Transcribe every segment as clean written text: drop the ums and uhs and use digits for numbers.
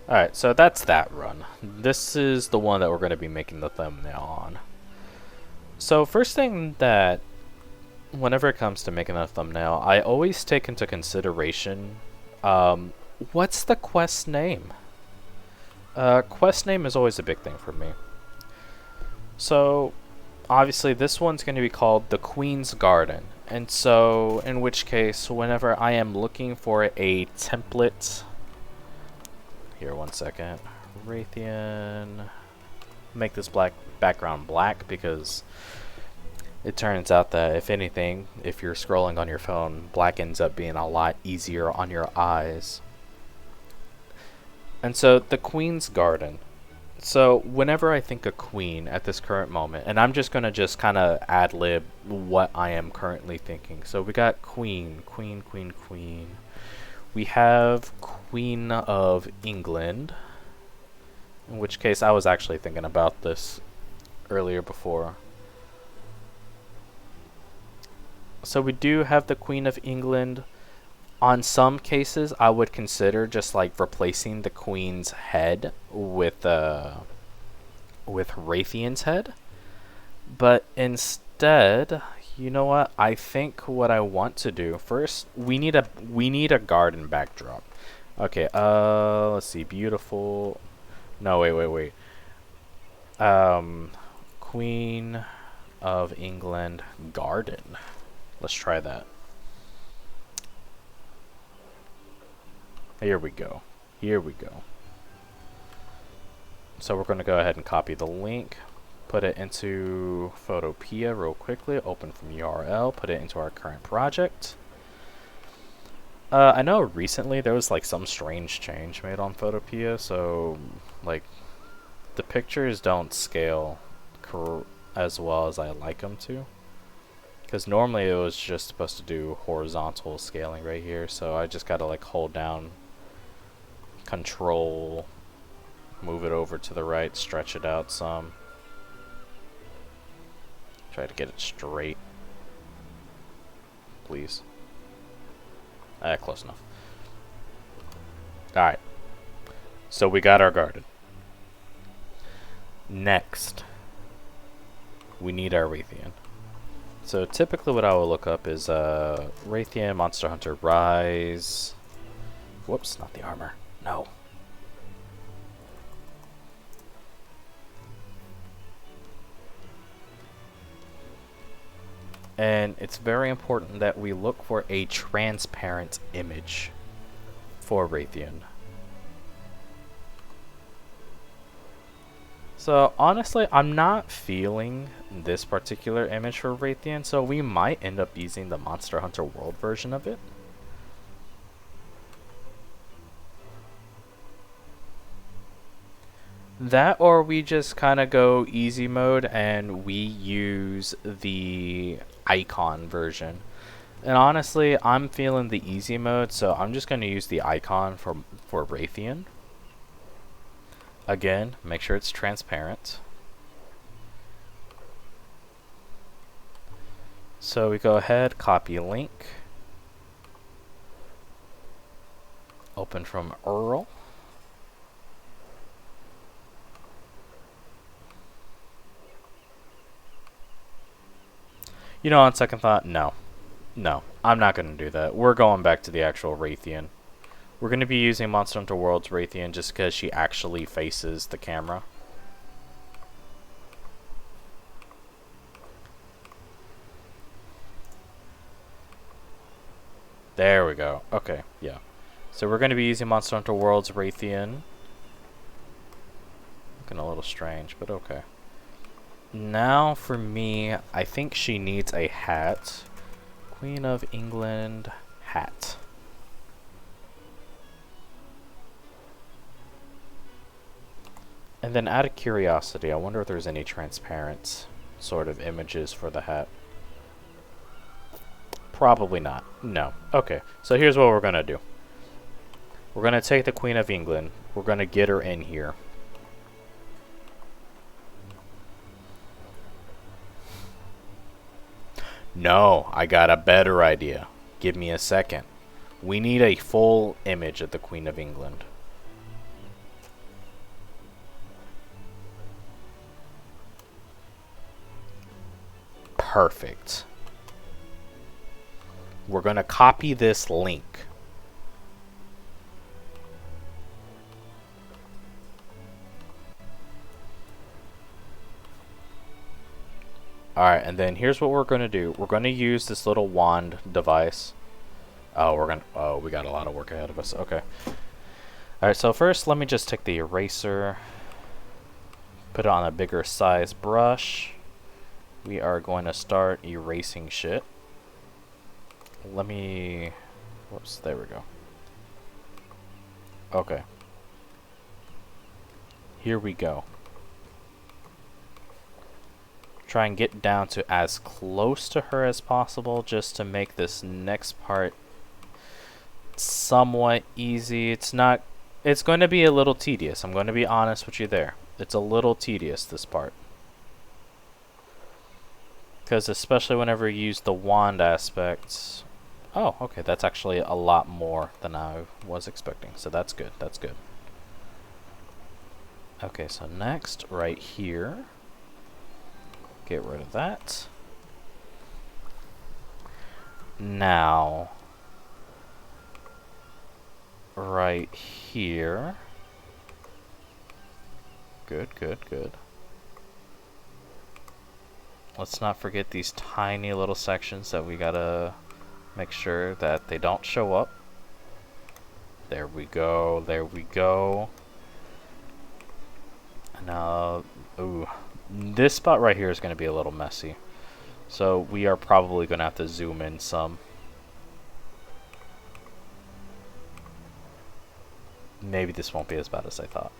Alright, so that's that run. This is the one that we're going to be making the thumbnail on. So first thing that, whenever it comes to making a thumbnail, I always take into consideration, what's the quest name? Quest name is always a big thing for me. So, obviously this one's going to be called The Queen's Garden. And so, in which case, whenever I am looking for a template... Here, one second. Raytheon... Make this black background black because it turns out that, if anything, if you're scrolling on your phone, black ends up being a lot easier on your eyes. And so, The Queen's Garden. So, whenever I think of queen at this current moment, and I'm just going to just kind of ad-lib what I am currently thinking. So, we got queen, queen, queen, queen. We have Queen of England. In which case, I was actually thinking about this earlier before. So, we do have the Queen of England. On some cases, I would consider just like replacing the queen's head with Raytheon's head. But instead, you know what? I think what I want to do first, we need a garden backdrop. Okay. Let's see. Beautiful. No, wait. Queen of England garden. Let's try that. Here we go. So we're going to go ahead and copy the link, put it into Photopea real quickly, open from URL, put it into our current project. I know recently there was like some strange change made on Photopea, so like the pictures don't scale as well as I like them to. Because normally it was just supposed to do horizontal scaling right here, so I just gotta like hold down Control, move it over to the right, stretch it out some. Try to get it straight. Please. Close enough. Alright. So we got our garden. Next, we need our Raytheon. So typically what I will look up is Raytheon, Monster Hunter Rise. Whoops, not the armor. No. And it's very important that we look for a transparent image for Raytheon. So honestly, I'm not feeling this particular image for Raytheon, so we might end up using the Monster Hunter World version of it. That, or we just kind of go easy mode and we use the icon version. And honestly, I'm feeling the easy mode, so I'm just going to use the icon for Raytheon. Again, make sure it's transparent. So we go ahead, copy link. Open from URL. You know, on second thought, no. No, I'm not going to do that. We're going back to the actual Raytheon. We're going to be using Monster Hunter World's Raytheon just because she actually faces the camera. There we go. Okay, yeah. So we're going to be using Monster Hunter World's Raytheon. Looking a little strange, but okay. Now for me, I think she needs a hat. Queen of England hat. And then out of curiosity, I wonder if there's any transparent sort of images for the hat. Probably not. No. Okay, so here's what we're going to do. We're going to take the Queen of England. We're going to get her in here. No, I got a better idea. Give me a second. We need a full image of the Queen of England. Perfect. We're going to copy this link. Alright, and then here's what we're going to do. We're going to use this little wand device. Oh, we got a lot of work ahead of us. Okay. Alright, so first let me just take the eraser, put it on a bigger size brush. We are going to start erasing shit. Let me... Whoops, there we go. Okay. Here we go. Try and get down to as close to her as possible just to make this next part somewhat easy. It's going to be a little tedious. I'm going to be honest with you there. It's a little tedious, this part. Because especially whenever you use the wand aspects. Oh, okay, that's actually a lot more than I was expecting. So that's good, that's good. Okay, so next, right here. Get rid of that. Now, right here. Good, good, good. Let's not forget these tiny little sections that we gotta make sure that they don't show up. There we go, there we go. Now, ooh. This spot right here is going to be a little messy. So we are probably going to have to zoom in some. Maybe this won't be as bad as I thought.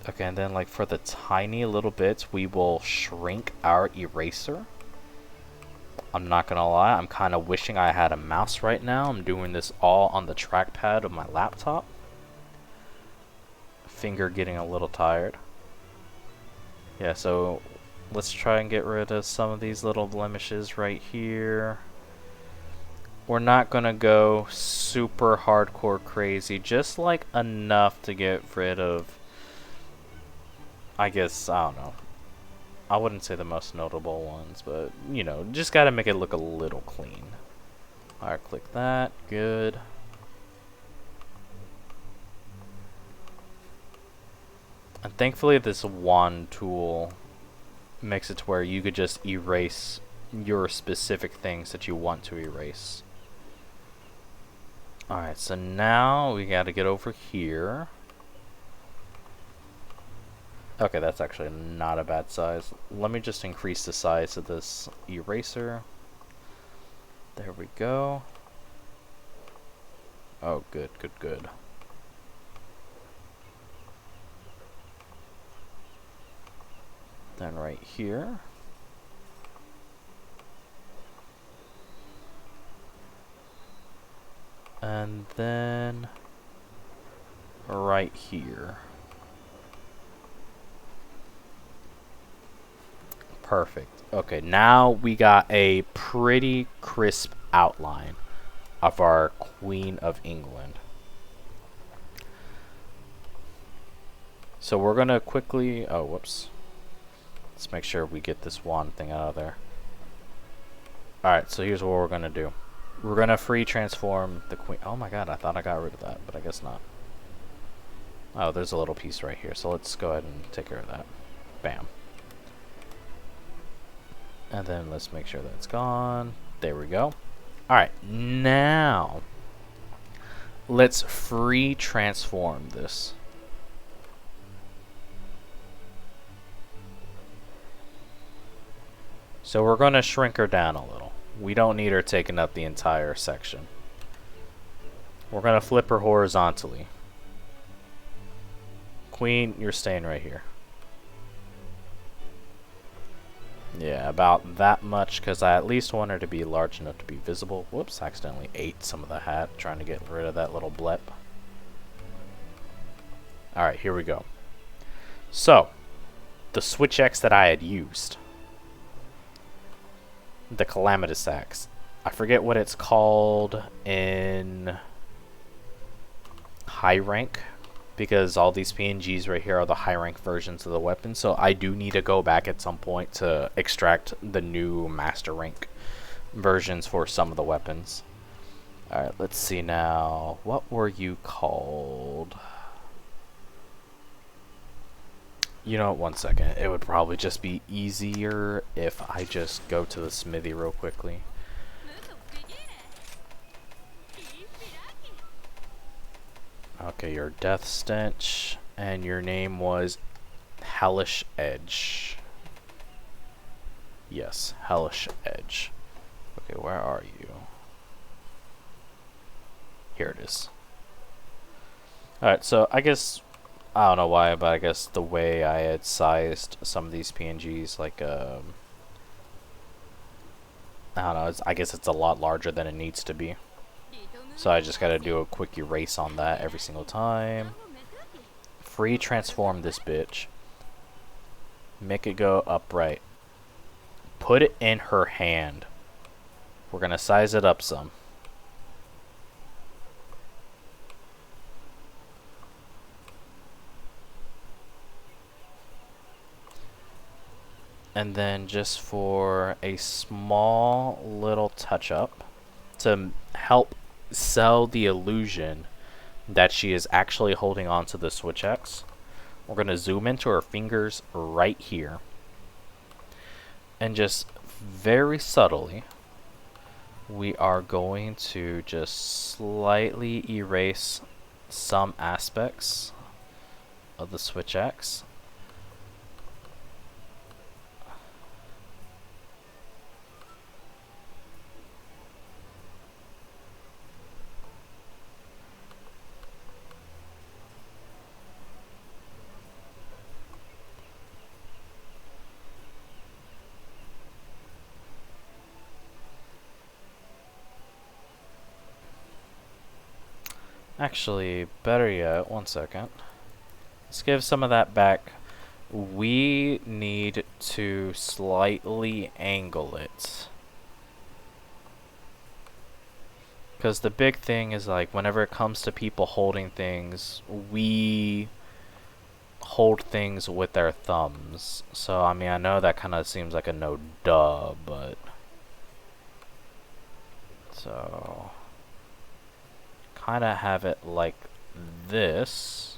Okay, and then like for the tiny little bits, we will shrink our eraser. I'm not gonna lie, I'm kind of wishing I had a mouse right now. I'm doing this all on the trackpad of my laptop. Finger getting a little tired. Yeah, so let's try and get rid of some of these little blemishes right here. We're not gonna go super hardcore crazy, just like enough to get rid of, I guess, I don't know. I wouldn't say the most notable ones, but, you know, just gotta make it look a little clean. Alright, click that. Good. And thankfully this wand tool makes it to where you could just erase your specific things that you want to erase. Alright, so now we gotta get over here. Okay, that's actually not a bad size. Let me just increase the size of this eraser. There we go. Oh, good, good, good. Then right here. And then right here. Perfect. Okay, now we got a pretty crisp outline of our Queen of England. So we're gonna quickly, oh whoops. Let's make sure we get this wand thing out of there. Alright, so here's what we're gonna do. We're gonna free transform the Queen. Oh my god, I thought I got rid of that, but I guess not. Oh, there's a little piece right here, so let's go ahead and take care of that. Bam. And then let's make sure that's gone. There we go. Alright, now let's free transform this. So we're going to shrink her down a little. We don't need her taking up the entire section. We're going to flip her horizontally. Queen, you're staying right here. Yeah, about that much, because I at least want her to be large enough to be visible. Whoops, I accidentally ate some of the hat, trying to get rid of that little blep. Alright, here we go. So, the switch X that I had used. The Calamitous Axe. I forget what it's called in high rank, because all these PNGs right here are the high rank versions of the weapon, so I do need to go back at some point to extract the new master rank versions for some of the weapons. Alright, let's see now. What were you called? You know, one second. It would probably just be easier if I just go to the smithy real quickly. Okay, your death stench, and your name was Hellish Edge. Yes, Hellish Edge. Okay, where are you? Here it is. Alright, so I guess, I don't know why, but I guess the way I had sized some of these PNGs, like, I don't know, I guess it's a lot larger than it needs to be. So I just gotta do a quick erase on that every single time. Free transform this bitch. Make it go upright. Put it in her hand. We're gonna size it up some. And then just for a small little touch up to help sell the illusion that she is actually holding on to the Switch X, we're going to zoom into her fingers right here. And just very subtly, we are going to just slightly erase some aspects of the Switch X. Actually, better yet, one second. Let's give some of that back. We need to slightly angle it. Because the big thing is, like, whenever it comes to people holding things, we hold things with their thumbs. So, I mean, I know that kind of seems like a no duh, but... So... kind of have it like this,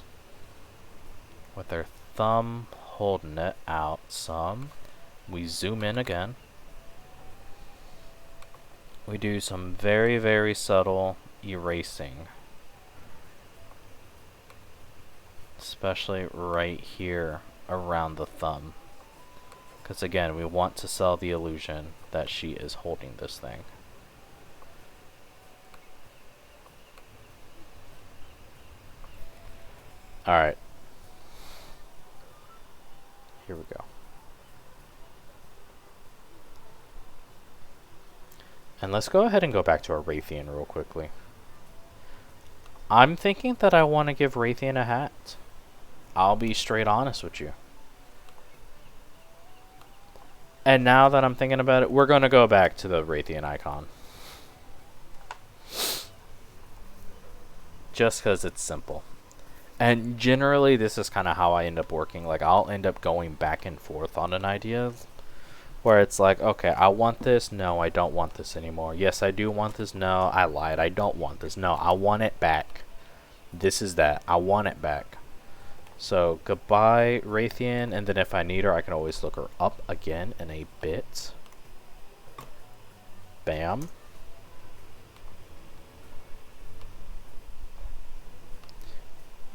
with their thumb holding it out some. We zoom in again. We do some very, very subtle erasing, especially right here around the thumb, because again, we want to sell the illusion that she is holding this thing. Alright. Here we go. And let's go ahead and go back to our Raytheon real quickly. I'm thinking that I want to give Raytheon a hat. I'll be straight honest with you. And now that I'm thinking about it, we're going to go back to the Raytheon icon. Just because it's simple. And generally, this is kind of how I end up working. Like, I'll end up going back and forth on an idea. Where it's like, okay, I want this. No, I don't want this anymore. Yes, I do want this. No, I lied. I don't want this. No, I want it back. This is that. I want it back. So, goodbye, Raytheon. And then if I need her, I can always look her up again in a bit. Bam.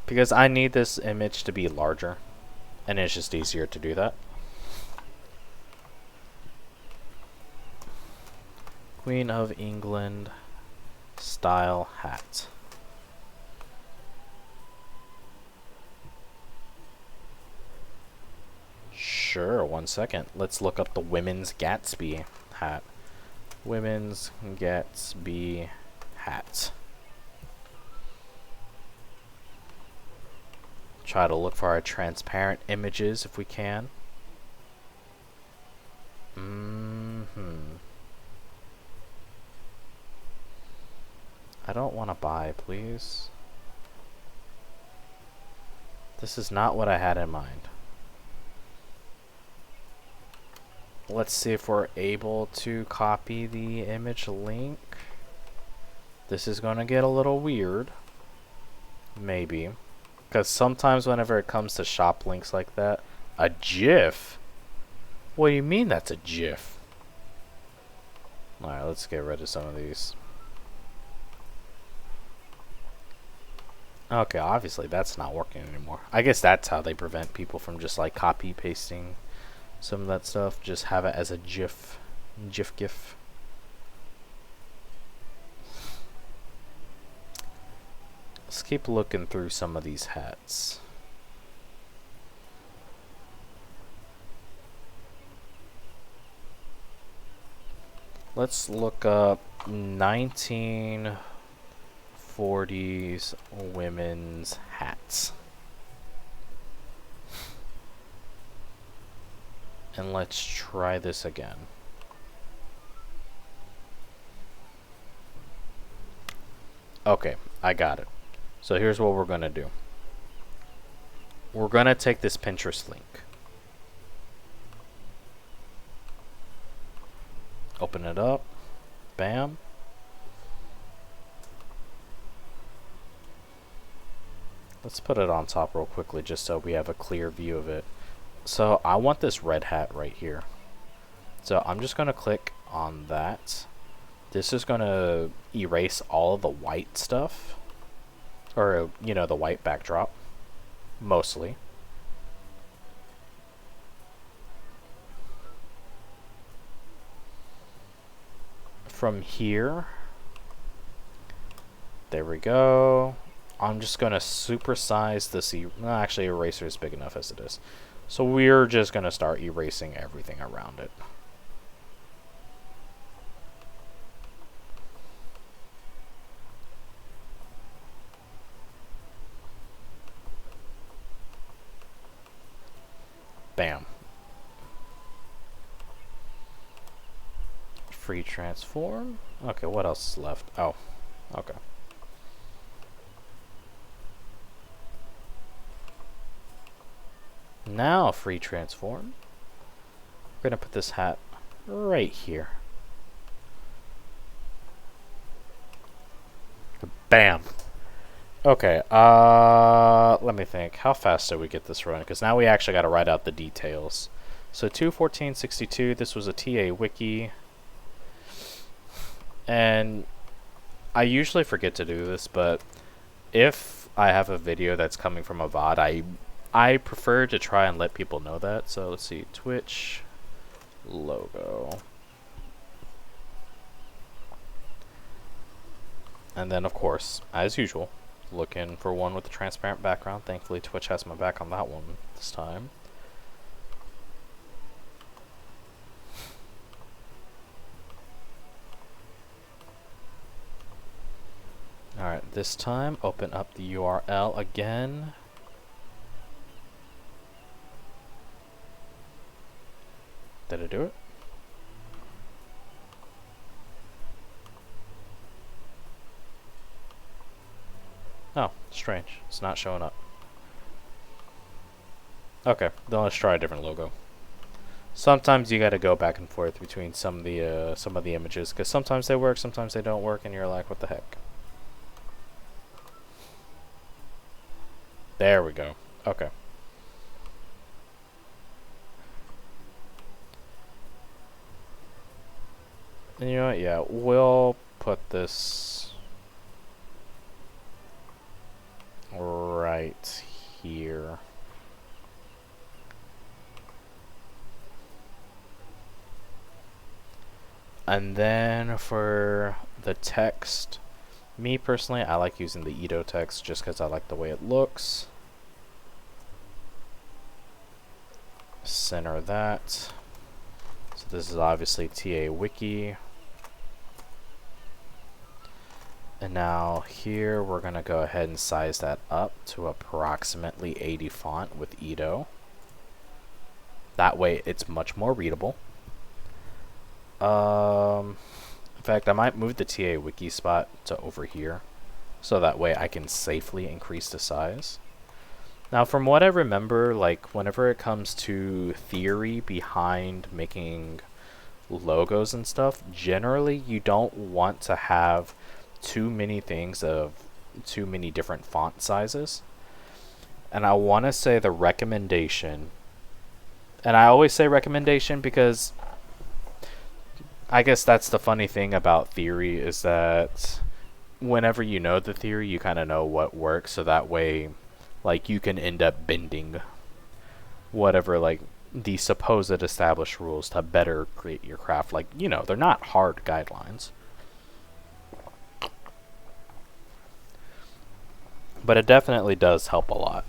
Because I need this image to be larger, and it's just easier to do that. Queen of England style hat. Sure, one second. Let's look up the women's Gatsby hat. Women's Gatsby hat. Try to look for our transparent images if we can. I don't want to buy, please. This is not what I had in mind. Let's see if we're able to copy the image link. This is going to get a little weird. Maybe. Because sometimes whenever it comes to shop links like that, a GIF? What do you mean that's a GIF? Alright, let's get rid of some of these. Okay, obviously that's not working anymore. I guess that's how they prevent people from just like copy pasting some of that stuff. Just have it as a GIF. GIF. Let's keep looking through some of these hats. Let's look up 1940s women's hats. And let's try this again. Okay, I got it. So here's what we're going to do. We're going to take this Pinterest link. Open it up. Bam. Let's put it on top real quickly just so we have a clear view of it. So I want this red hat right here. So I'm just going to click on that. This is going to erase all of the white stuff. Or, you know, the white backdrop. Mostly. From here. There we go. I'm just going to supersize this. Actually, eraser is big enough as it is. So we're just going to start erasing everything around it. Bam. Free transform. Okay, what else is left? Oh, okay. Now free transform. We're gonna put this hat right here. Bam. Okay, let me think. How fast did we get this running? Because now we actually got to write out the details. So 2:14:62, this was a TA wiki. And I usually forget to do this, but if I have a video that's coming from a VOD, I prefer to try and let people know that. So let's see, Twitch logo. And then, of course, as usual, looking for one with a transparent background. Thankfully, Twitch has my back on that one this time. Alright, this time, open up the URL again. Did it do it? Oh, strange. It's not showing up. Okay, then let's try a different logo. Sometimes you gotta go back and forth between some of the images, because sometimes they work, sometimes they don't work, and you're like, what the heck? There we go. Okay. And you know what? Yeah, we'll put this right here. And then for the text, me personally, I like using the Edo text just because I like the way it looks. Center that. So this is obviously TA Wiki. And now here we're going to go ahead and size that up to approximately 80 font with Edo. That way it's much more readable. In fact, I might move the TA Wiki spot to over here, so that way I can safely increase the size. Now, from what I remember, like, whenever it comes to theory behind making logos and stuff, generally you don't want to have too many things of too many different font sizes. And I want to say the recommendation, and I always say recommendation because I guess that's the funny thing about theory is that whenever you know the theory, you kind of know what works, so that way, like, you can end up bending whatever, like, the supposed established rules to better create your craft. Like, you know, they're not hard guidelines. But it definitely does help a lot.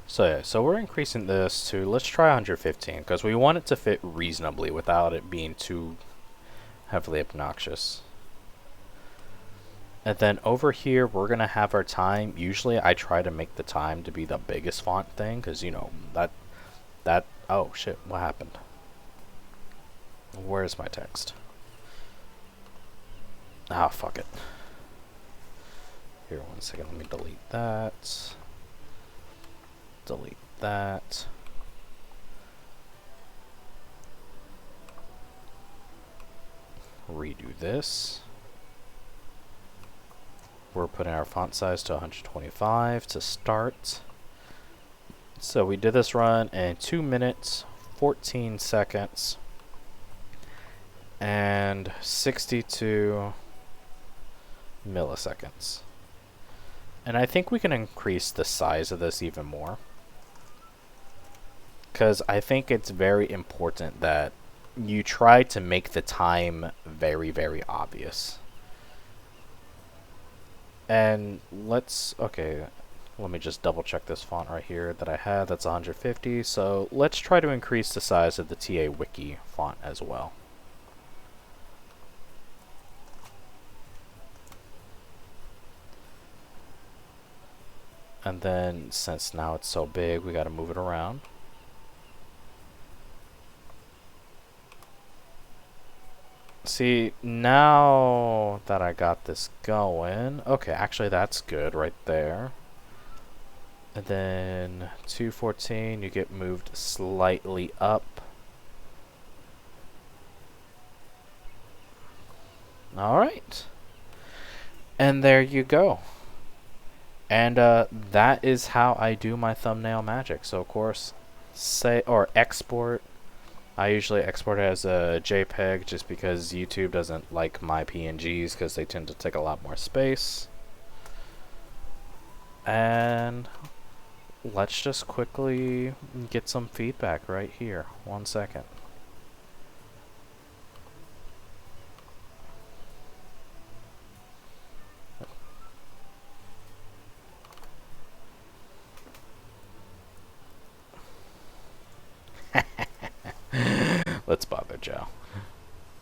So yeah, so we're increasing this to, let's try 115, because we want it to fit reasonably without it being too heavily obnoxious. And then over here, we're going to have our time. Usually I try to make the time to be the biggest font thing, because, you know, oh shit, what happened? Where's my text? Ah, fuck it. Here, 1 second, let me delete that. Delete that. Redo this. We're putting our font size to 125 to start. So we did this run in 2 minutes, 14 seconds, and 62 milliseconds. And I think we can increase the size of this even more, because I think it's very important that you try to make the time very, very obvious. And okay, let me just double check this font right here that I had. That's 150. So let's try to increase the size of the TA Wiki font as well. And then since now it's so big, we got to move it around. See, now that I got this going, okay, actually that's good right there. And then 214, you get moved slightly up. Alright. And there you go. And that is how I do my thumbnail magic. So of course, export. I usually export it as a JPEG just because YouTube doesn't like my PNGs because they tend to take a lot more space. And let's just quickly get some feedback right here. 1 second. Let's bother Joe.